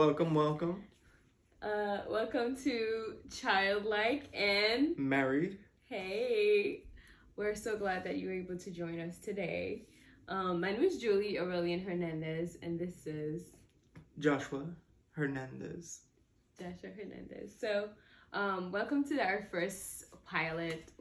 Welcome. Welcome to Childlike and Married. hey, we're so glad that you were able to join us today. My name is Julie Orelien-Hernandez, and this is Joshua Hernandez. Joshua Hernandez. So, welcome to our first pilot,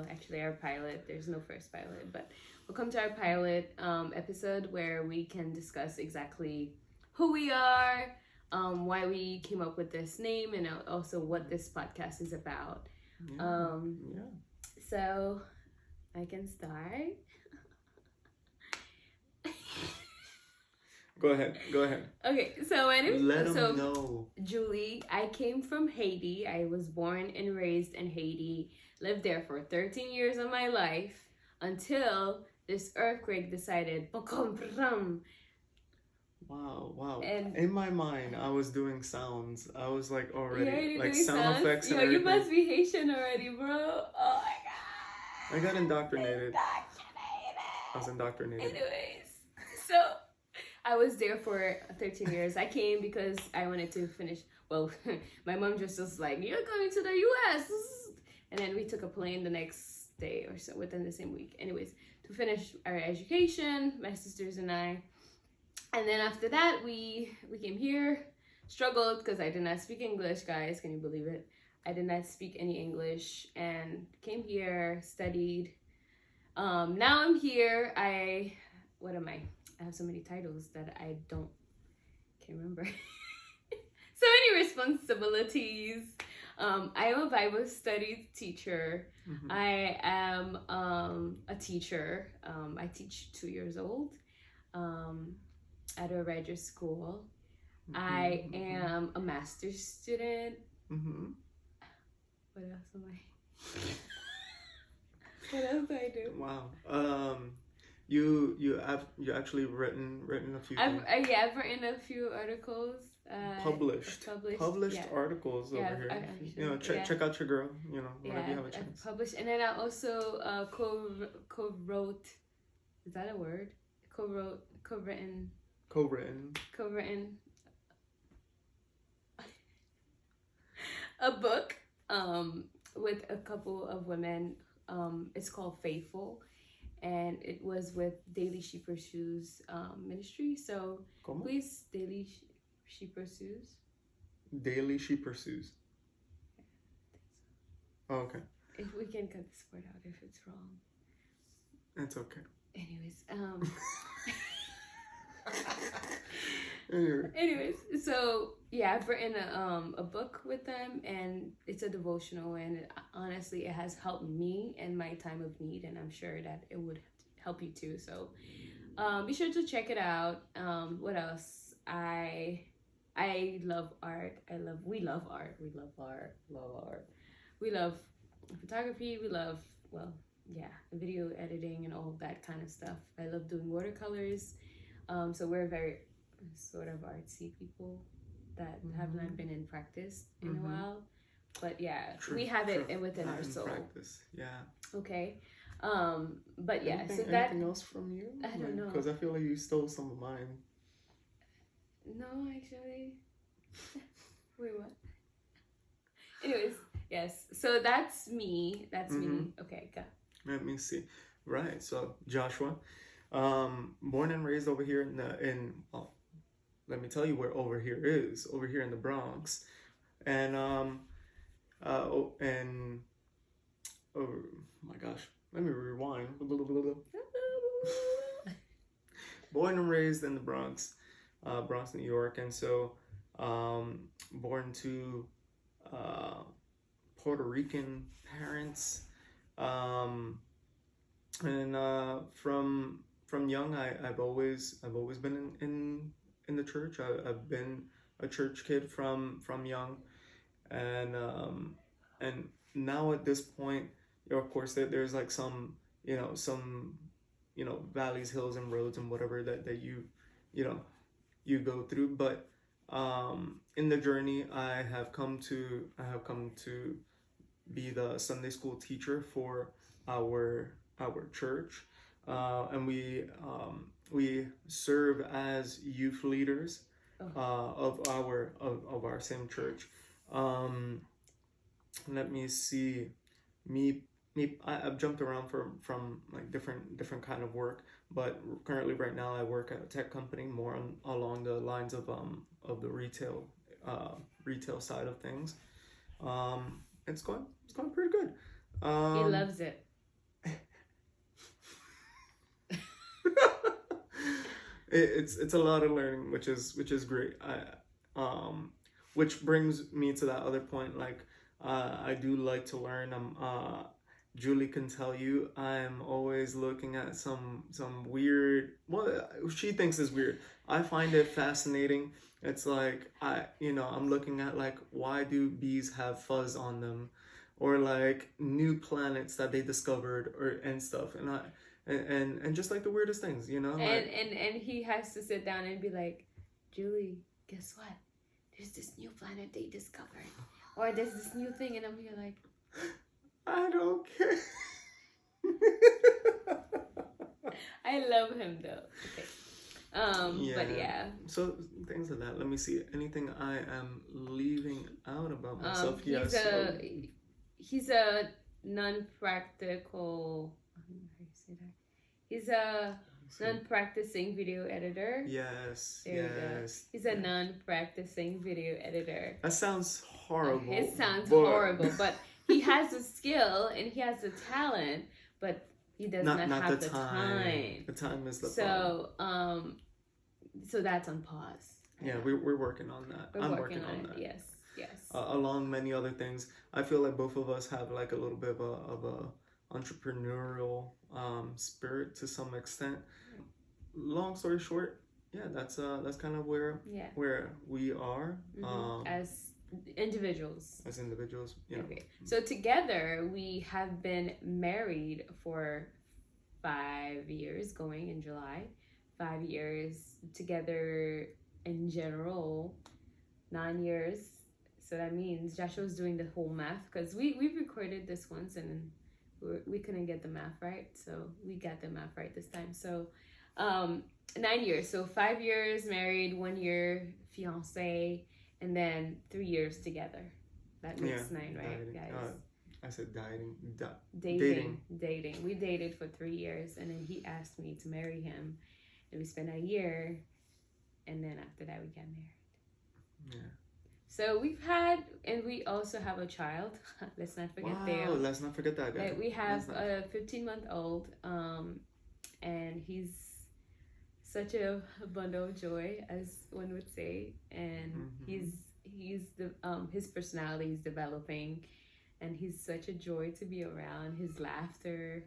actually our pilot. There's no first pilot, but welcome to our pilot episode where we can discuss exactly who we are, why we came up with this name, and also what this podcast is about. Yeah. So I can start. Go ahead. Okay, so my name Let them know. Julie. I came from Haiti. I was born and raised in Haiti. Lived there for 13 years of my life until this earthquake decided. Wow. And in my mind, I was doing sounds. I was like already like sound effects and everything. You must be Haitian already, bro. Oh my god. I got indoctrinated. I was indoctrinated. Anyways, so I was there for 13 years. I came because I wanted to finish. Well, my mom just was like, "You're going to the U.S." And then we took a plane the next day or so, within the same week. Anyways, to finish our education, my sisters and I. And then after that, we came here, struggled because I did not speak English, guys. Can you believe it? I did not speak any English and came here, studied. Now I'm here. What am I? I have so many titles that I can't remember. So many responsibilities. I am a Bible studies teacher. Mm-hmm. I am a teacher. I teach 2 years old. At a registered school. I am a master's student. What else am I? What else do I do? Wow. You actually written a few. I've written a few articles. Published yeah. articles over here. Check out your girl. Whenever you have a chance. Published, and then I also co-wrote. Is that a word? Co-written a book with a couple of women. It's called Faithful, and it was with Daily She Pursues ministry. So ¿Cómo? Please, Daily She Pursues. Daily She Pursues. Oh, okay. If we can cut this word out if it's wrong. It's okay. Anyways, Anyways, so yeah, I've written a book with them, and it's a devotional, and honestly, it has helped me in my time of need, and I'm sure that it would help you too. So, be sure to check it out. What else? I love art. We love art. We love photography. We love video editing and all that kind of stuff. I love doing watercolors. So we're very sort of artsy people that have not been in practice in a while, but yeah, we have it within our soul. Practice. Yeah. Okay. But yeah. Anything else from you? I don't know. Because I feel like you stole some of mine. No, actually. Wait, what? Anyways, yes. So that's me. Me. Okay, go. Let me see. Right. So Joshua, born and raised over here let me tell you where over here is. Over here in the Bronx, and oh my gosh, let me rewind. Born and raised in the Bronx, New York, and so born to Puerto Rican parents, and from young I've always been in the church. I've been a church kid from young, and now at this point, of course, there's like some valleys, hills, and roads and whatever that you go through, but in the journey I have come to be the Sunday school teacher for our church, and we serve as youth leaders of our same church. Let me see. Me I've jumped around from like different kind of work, but currently right now I work at a tech company more along the lines of the retail side of things. It's going pretty good. He loves it. It's a lot of learning, which is great. Which brings me to that other point. Like, I do like to learn. Julie can tell you I'm always looking at some weird. Well, she thinks is weird. I find it fascinating. It's like I'm looking at like, why do bees have fuzz on them, or like new planets that they discovered and stuff, and just like the weirdest things, And like, and he has to sit down and be like, Julie, guess what? There's this new planet they discovered, or there's this new thing, and I'm here like, I don't care. I love him though. Okay. But yeah. So things like that. Let me see. Anything I am leaving out about myself? Yes. He's a non-practical. How do you say that? He's a non-practicing video editor. Yes. There you go. He's a non-practicing video editor. That sounds horrible. It sounds horrible, but he has the skill and he has the talent, but he does not have the time. The time is the problem. So that's on pause. Yeah, we're working on that. I'm working on that. Yes. Along many other things, I feel like both of us have like a little bit of a entrepreneurial spirit to some extent. Long story short, yeah, that's kind of where we are as individuals. Yeah. Okay. So together we have been married for 5 years, going in July. 5 years together in general, 9 years. So that means Joshua's doing the whole math, because we've recorded this once and we couldn't get the math right, so we got the math right this time. So 9 years. So 5 years married, 1 year fiance, and then 3 years together. That makes 9, right, guys? I said Dating. We dated for 3 years, and then he asked me to marry him, and we spent a year, and then after that we got married. Yeah. So we've had, and we also have a child. Let's not forget let's not forget that guy. We have a 15-month-old, and he's such a bundle of joy, as one would say, and he's the his personality is developing, and he's such a joy to be around. His laughter,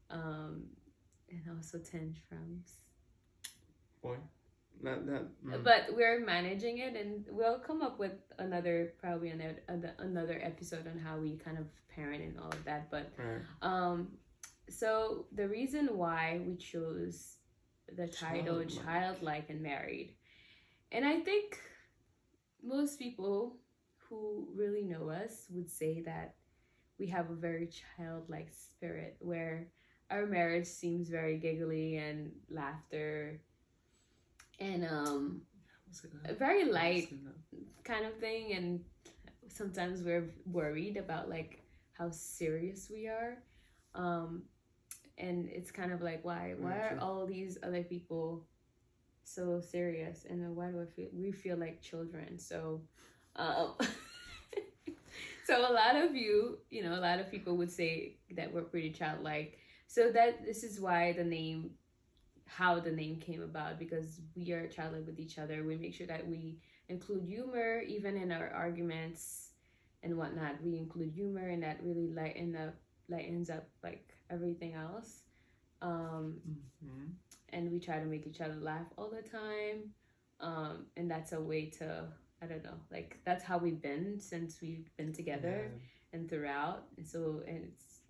and also tantrums. Boy. But we're managing it, and we'll come up with another episode on how we kind of parent and all of that. But so the reason why we chose the title Childlike and Married, and I think most people who really know us would say that we have a very childlike spirit, where our marriage seems very giggly and laughter and a very light kind of thing, and sometimes we're worried about like how serious we are, and it's kind of like, why are all these other people so serious, and why do we feel like children? So so a lot of a lot of people would say that we're pretty childlike. So this is why how the name came about, because we are childlike with each other. We make sure that we include humor even in our arguments and whatnot. We include humor, and that really lightens up like everything else. And we try to make each other laugh all the time. And that's a way to, I don't know, like that's how we've been since we've been together and throughout. And so, and it's,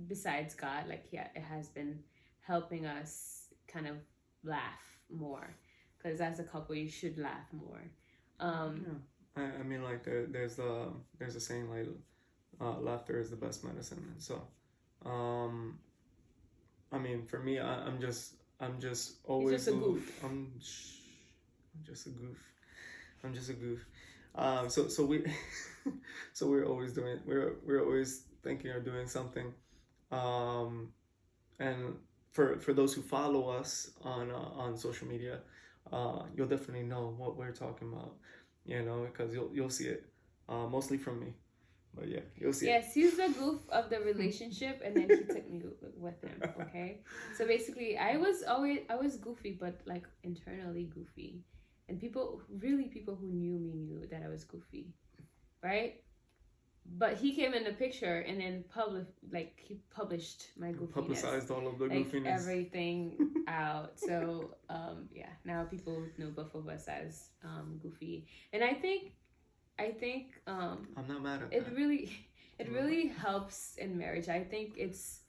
besides God, like it has been helping us kind of laugh more, because as a couple you should laugh more. I mean, like there's a saying like laughter is the best medicine. And so I mean, for me, I'm just always just a goof. I'm just a goof. I'm just a goof. So we, so we're always doing. We're always thinking or doing something. And for those who follow us on social media, you'll definitely know what we're talking about. You know, because you'll see it, mostly from me. But yeah, you'll see. Yes, he's the goof of the relationship, and then he took me with him. Okay, so basically, I was goofy, but like internally goofy, and people who knew me knew that I was goofy, right? But he came in the picture and then he published my goofiness, publicized all of the like goofiness, everything out. So yeah, now people know both of us as goofy, and I think I'm not mad at it that. really helps in marriage. I think it's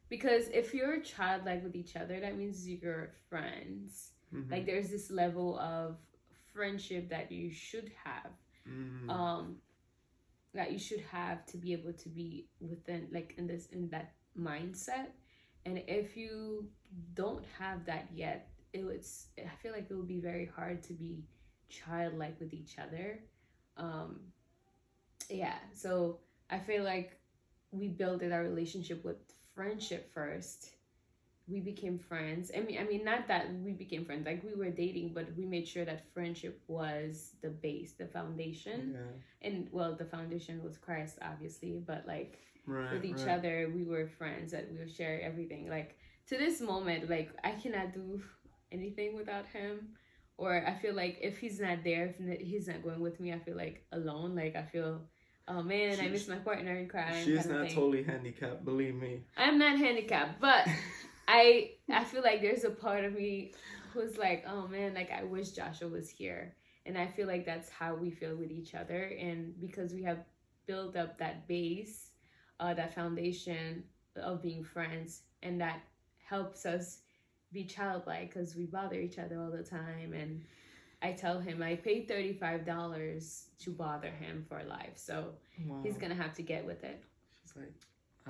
because if you're childlike with each other, that means you're friends. Mm-hmm. Like there's this level of friendship that you should have. That you should have to be able to be within like in that mindset. And if you don't have that yet, I feel like it would be very hard to be childlike with each other. Yeah, so I feel like we built our relationship with friendship first. We became friends. I mean, not that we became friends, like we were dating, but we made sure that friendship was the base, the foundation. Yeah. And well, the foundation was Christ, obviously, but like with each right. other, we were friends that we would share everything. Like to this moment, like I cannot do anything without him. Or I feel like if he's not there, if he's not going with me, I feel like alone. Like I feel, oh man, I miss my partner in crime. She's not totally handicapped, believe me. I'm not handicapped, but I feel like there's a part of me who's like, oh man, like I wish Joshua was here. And I feel like that's how we feel with each other. And because we have built up that base, that foundation of being friends, and that helps us be childlike because we bother each other all the time. And I tell him I paid $35 to bother him for life, so he's gonna have to get with it. She's like,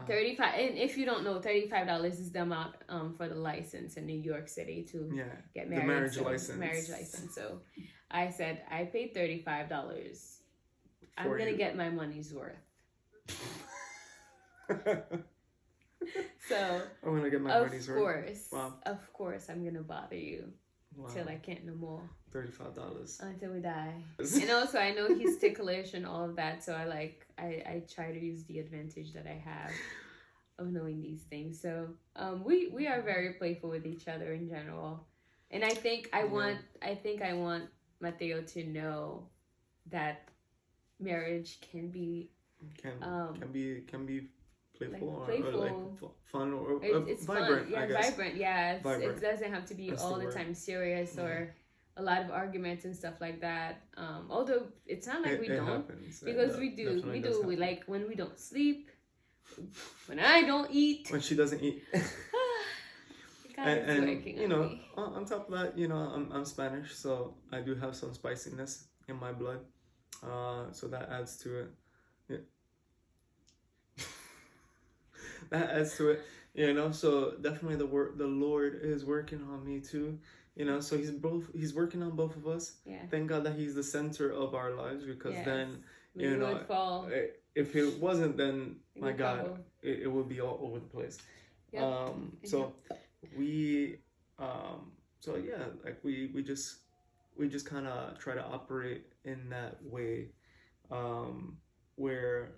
35, and if you don't know, $35 is the amount for the license in New York City to get married. The marriage license. So I said I paid $35. I'm gonna get my money's worth. So I'm gonna get my money's worth. Of course, I'm gonna bother you till I can't no more. $35 until we die. And also, I know he's ticklish and all of that, so I try to use the advantage that I have of knowing these things. So we are very playful with each other in general, and I think I want Mateo to know that marriage can be playful, like or like fun or it's vibrant. Fun. Yeah, I guess. Vibrant. Yeah, Vibrant. It doesn't have to be all the time serious or a lot of arguments and stuff like that. Although it's not like we don't, happens. Because we do. We like when we don't sleep, when I don't eat, when she doesn't eat. and you know, me. On top of that, you know, I'm Spanish, so I do have some spiciness in my blood. So that adds to it. Yeah. That adds to it, you know. So definitely the Lord is working on me too, you know. So he's working on both of us. Yeah. Thank God that he's the center of our lives, because then you know, if it wasn't, then my God, it would be all over the place. Yep. So we so yeah, like we just kind of try to operate in that way, where,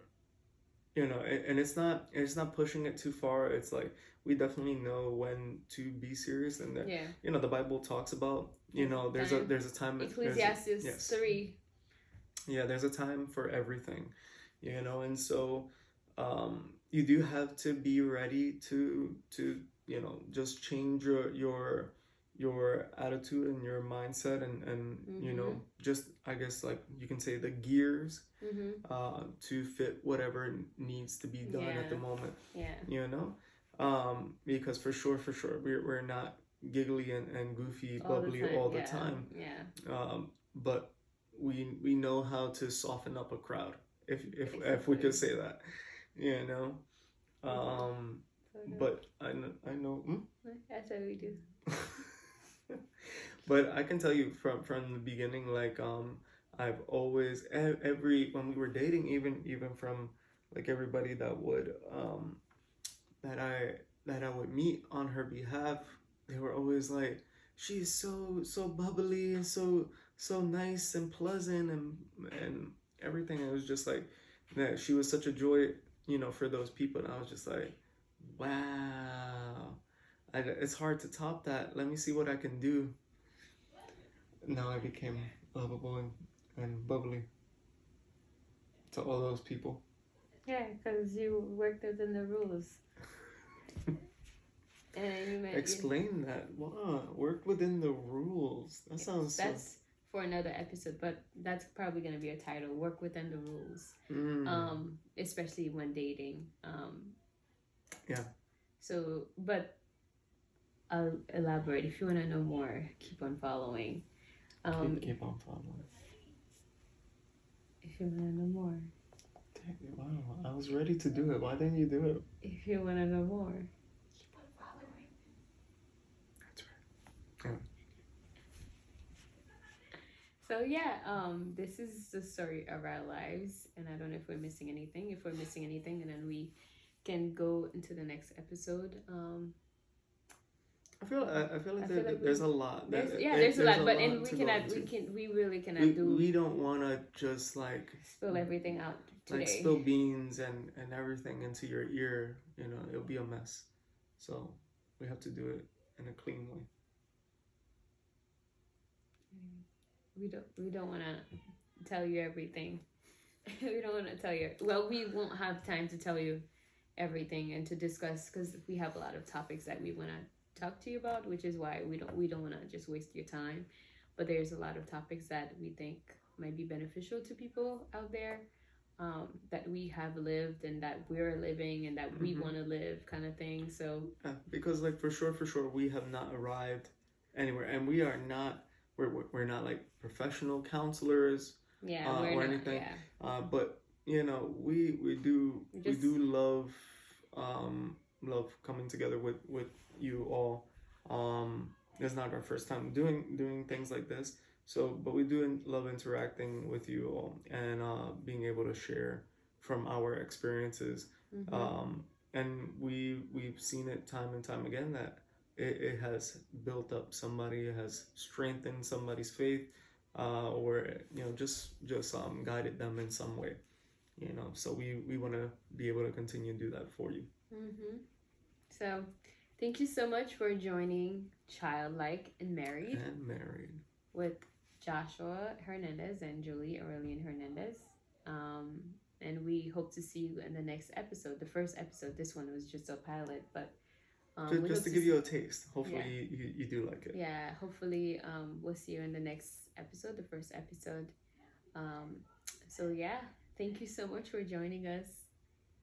you know, and it's not pushing it too far. It's like we definitely know when to be serious, and that you know, the Bible talks about, you know, there's a time. Ecclesiastes 3. Yeah, there's a time for everything, you know, and so you do have to be ready to you know, just change your attitude and your mindset, and you know, just, I guess, like you can say, the gears to fit whatever needs to be done at the moment. You know, because for sure we're not giggly and goofy, bubbly all the time. But we know how to soften up a crowd, if we could say that, you know. But I know that's what we do. But I can tell you from the beginning, like I've always every when we were dating, even from like everybody that I that I would meet on her behalf, they were always like, she's so bubbly and so nice and pleasant and everything. It was just like that. She was such a joy, for those people. And I was just like, wow, it's hard to top that. Let me see what I can do. Now I became lovable and bubbly to all those people. Yeah, because you worked within the rules. And you meant Explain that. Wow, work within the rules. That sounds that's for another episode, but that's probably going to be a title: work within the rules. Especially when dating. Yeah. So, but I'll elaborate. If you want to know more, keep on following. Keep on following. If you want to know more. Wow, I was ready to do it. Why didn't you do it? If you want to know more, keep on following. That's right. Yeah. So yeah, this is the story of our lives, and I don't know if we're missing anything. If we're missing anything, and then we can go into the next episode. I feel like there's a lot. There's a lot, but and we really cannot do. We don't want to just like spill everything out today. Like spill beans and everything into your ear. It'll be a mess. So we have to do it in a clean way. We don't want to tell you everything. We don't want to tell you. Well, we won't have time to tell you everything and to discuss because we have a lot of topics that we want to talk to you about, which is why we don't want to just waste your time. But there's a lot of topics that we think might be beneficial to people out there, that we have lived and that we're living and that we want to live, kind of thing. So because like for sure we have not arrived anywhere, and we are not. We're not like professional counselors, or anything. Yeah. But we do love coming together with you all. It's not our first time doing things like this. So, but we do love interacting with you all and being able to share from our experiences. And we've seen it time and time again that it has built up somebody, it has strengthened somebody's faith, or just guided them in some way. So we want to be able to continue to do that for you. So thank you so much for joining Childlike and Married with Joshua Hernandez and Julie Orelien-Hernandez. And we hope to see you in the next episode, the first episode. This one was just a pilot, but just to give you a taste. Hopefully you do like it. Yeah, hopefully we'll see you in the next episode, the first episode. So yeah, thank you so much for joining us.